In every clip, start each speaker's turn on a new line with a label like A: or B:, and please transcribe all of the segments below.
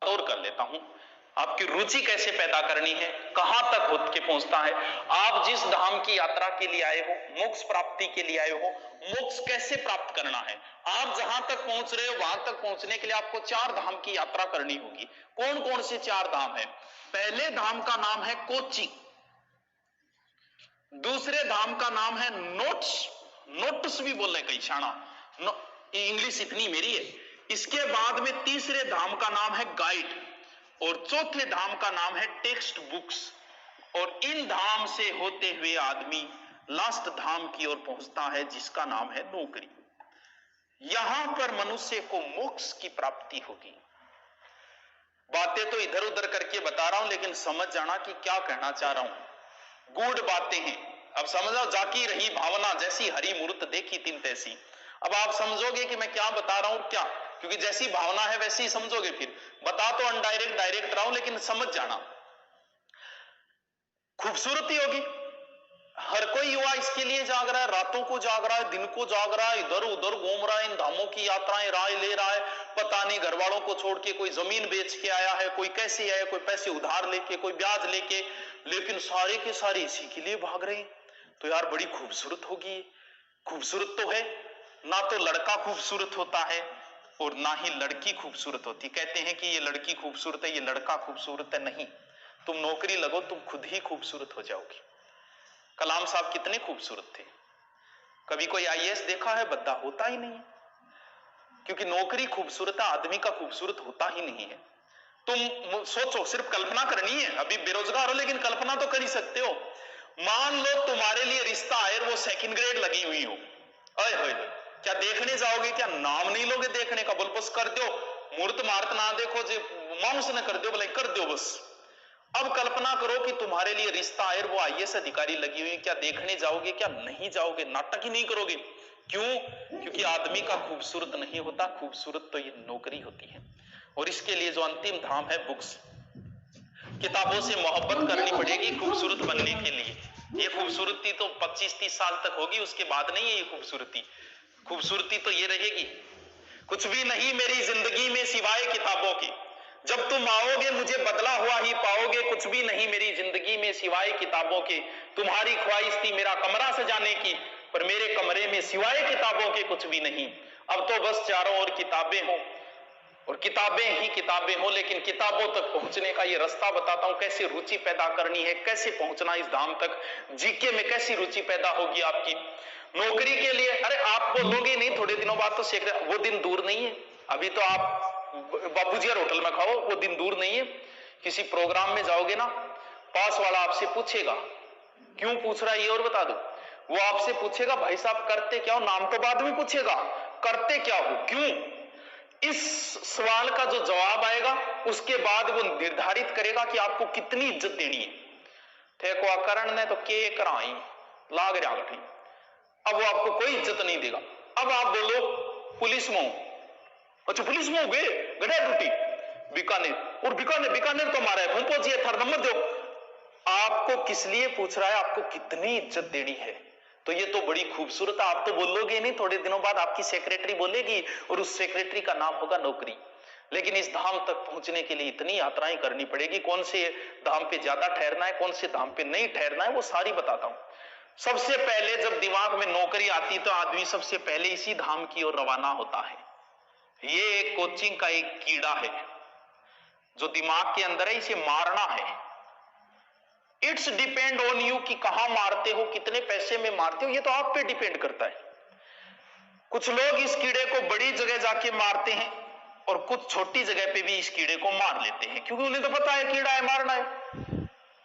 A: और कर लेता हूं। आपकी रुचि कैसे पैदा करनी है, कहां तक होकर के पहुंचता है। आप जिस धाम की यात्रा के लिए आए हो, मोक्ष प्राप्ति के लिए आए हो, मोक्ष कैसे प्राप्त करना है। आप जहां तक पहुंच रहे हो वहां तक पहुंचने के लिए आपको 4 धाम की यात्रा करनी होगी। कौन कौन से 4 धाम है? पहले धाम का नाम है कोची, दूसरे धाम का नाम है नोट्स, नोट्स भी बोल रहे कई शाना, इंग्लिश इतनी मेरी है। इसके बाद में तीसरे धाम का नाम है गाइड और चौथे धाम का नाम है टेक्स्ट बुक्स। और इन धाम से होते हुए आदमी लास्ट धाम की ओर पहुंचता है जिसका नाम है नौकरी। यहां पर मनुष्य को मोक्ष की प्राप्ति होगी। बातें तो इधर उधर करके बता रहा हूं, लेकिन समझ जाना कि क्या कहना चाह रहा हूं। गूढ़ बातें हैं। अब समझो, जाकी रही भावना जैसी हरी मूर्त देखी तिन तैसी। अब आप समझोगे कि मैं क्या बता रहा हूं, क्या, क्योंकि जैसी भावना है वैसी ही समझोगे। फिर बता तो अनडायरेक्ट डायरेक्ट रहा हूं, लेकिन समझ जाना। खूबसूरती होगी। हर कोई युवा इसके लिए जाग रहा है, रातों को जाग रहा है, दिन को जाग रहा है, इधर उधर घूम रहा है, इन धामों की यात्राएं राय ले रहा है। पता नहीं घर वालों को छोड़ के कोई जमीन बेच के आया है, कोई कैसे आया, कोई पैसे उधार लेके, कोई ब्याज लेके, लेकिन सारे के सारे इसी के लिए भाग रहे हैं। तो यार बड़ी खूबसूरत होगी। खूबसूरत तो है ना, तो लड़का खूबसूरत होता है और ना ही लड़की खूबसूरत होती। कहते हैं कि ये लड़की खूबसूरत है, ये लड़का खूबसूरत है। नहीं, तुम नौकरी लगो, तुम खुद ही खूबसूरत हो जाओगी। कलाम साहब कितने खूबसूरत थे। कभी कोई आईएएस देखा है? बद्दा होता ही नहीं है, क्योंकि नौकरी खूबसूरत है, आदमी का खूबसूरत होता ही नहीं है। तुम सोचो, सिर्फ कल्पना करनी है। अभी बेरोजगार हो लेकिन कल्पना तो कर ही सकते हो। मान लो तुम्हारे लिए रिश्ता आए, वो सेकंड ग्रेड लगी हुई हो, अरे क्या देखने जाओगे? क्या नाम नहीं लोगे देखने का? बोल बस कर दो, मूर्त मार्त ना देखो, जो मांस न कर दो, बोले कर दो बस। अब कल्पना करो कि तुम्हारे लिए रिश्ता आए, वो आईएएस अधिकारी लगी हुई, क्या देखने जाओगे? क्या नहीं जाओगे? नाटक ही नहीं करोगे। क्यों? क्योंकि आदमी का खूबसूरत नहीं होता, खूबसूरत तो ये नौकरी होती है। और इसके लिए जो अंतिम धाम है बुक्स, किताबों से मोहब्बत करनी पड़ेगी खूबसूरत बनने के लिए। ये खूबसूरती तो 25-30 साल तक होगी, उसके बाद नहीं है ये खूबसूरती। खूबसूरती तो ये रहेगी। कुछ भी नहीं मेरी जिंदगी में सिवाय किताबों की, जब तुम आओगे मुझे बदला हुआ ही पाओगे। कुछ भी नहीं मेरी जिंदगी में सिवाय किताबों के। तुम्हारी ख्वाहिश थी मेरा कमरा सजाने की, पर मेरे कमरे में सिवाय किताबों के कुछ भी नहीं। अब तो बस चारों ओर किताबें हो और किताबें ही किताबें हो। लेकिन किताबों तक पहुंचने का ये रास्ता बताता हूं, कैसे रुचि पैदा करनी है, कैसे पहुंचना इस धाम तक। जीके में कैसी रुचि पैदा होगी आपकी। नौकरी के लिए, अरे आप बोलोगे नहीं थोड़े दिनों बाद तो सीख, वो दिन दूर नहीं है। अभी तो आप बाबूजी होटल में खाओ, वो दिन दूर नहीं है। किसी प्रोग्राम में जाओगे ना, पास वाला आपसे पूछेगा, क्यों पूछ रहा है ये और बता दो। वो आपसे पूछेगा भाई साहब करते क्या हो, नाम तो बाद में पूछेगा, करते क्या हो, क्यों। इस सवाल का जो जवाब आएगा उसके बाद वो निर्धारित करेगा कि आपको कितनी इज्जत देनी है। थे को करण ने तो के कराई लाग रहा थी, अब वो आपको कोई इज्जत नहीं देगा। अब आप बोलो पुलिस में हो, अच्छा पुलिस में हो गए, गढ़ा ड्यूटी बीकानेर, और बीकानेर तो हमारा है, फोन पहुंचिए थार नंबर दो। आपको किस लिए पूछ रहा है, आपको कितनी इज्जत देनी है। तो ये तो बड़ी खूबसूरत, आप तो बोलोगे नहीं, थोड़े दिनों बाद आपकी सेक्रेटरी बोलेगी और उस सेक्रेटरी का नाम होगा नौकरी। लेकिन इस धाम तक पहुंचने के लिए इतनी यात्राएं करनी पड़ेगी। कौन से धाम पे ज्यादा ठहरना है, कौन से धाम पे नहीं ठहरना है, वो सारी बताता हूं। सबसे पहले जब दिमाग में नौकरी आती तो आदमी सबसे पहले इसी धाम की ओर रवाना होता है। ये एक कोचिंग का एक कीड़ा है जो दिमाग के अंदर है, इसे मारना है। इट्स डिपेंड ऑन यू कि कहां मारते हो, कितने पैसे में मारते हो, ये तो आप पे डिपेंड करता है। कुछ लोग इस कीड़े को बड़ी जगह जाके मारते हैं और कुछ छोटी जगह पे भी इस कीड़े को मार लेते हैं, क्योंकि उन्हें तो पता है कीड़ा है, मारना है।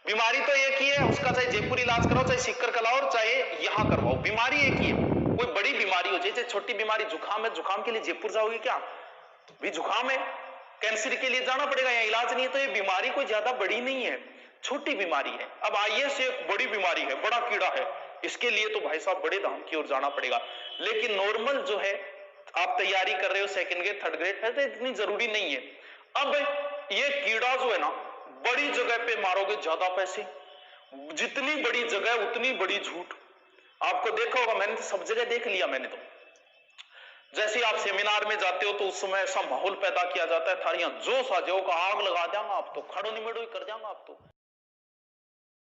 A: बीमारी तो एक ही है, उसका चाहे जयपुर इलाज कराओ, चाहे सिक्कर कराओ, चाहे यहां करवाओ, बीमारी एक ही है। कोई बड़ी बीमारी हो जाए, छोटी बीमारी जुकाम है, जुकाम के लिए जयपुर जाओगे क्या? भी जुकाम है, कैंसर के लिए जाना पड़ेगा, यहाँ इलाज नहीं है। तो ये बीमारी कोई ज्यादा बड़ी नहीं है, छोटी बीमारी है। अब आईएएस एक बड़ी बीमारी है, बड़ा कीड़ा है, इसके लिए तो भाई साहब बड़े धाम की ओर जाना पड़ेगा। लेकिन नॉर्मल जो है, आप तैयारी कर रहे हो सेकंड ग्रेड थर्ड ग्रेड है, तो इतनी जरूरी नहीं है। अब ये कीड़ा जो है ना, बड़ी जगह पे मारोगे ज्यादा पैसे, जितनी बड़ी जगह उतनी बड़ी झूठ। आपको देखा होगा, मैंने तो सब जगह देख लिया। मैंने तो जैसे आप सेमिनार में जाते हो तो उस समय ऐसा माहौल पैदा किया जाता है, थारियां जोश आ जाओ का आग लगा देंगे आप तो, खड़ो निमेड़ो ही कर देंगे आप तो,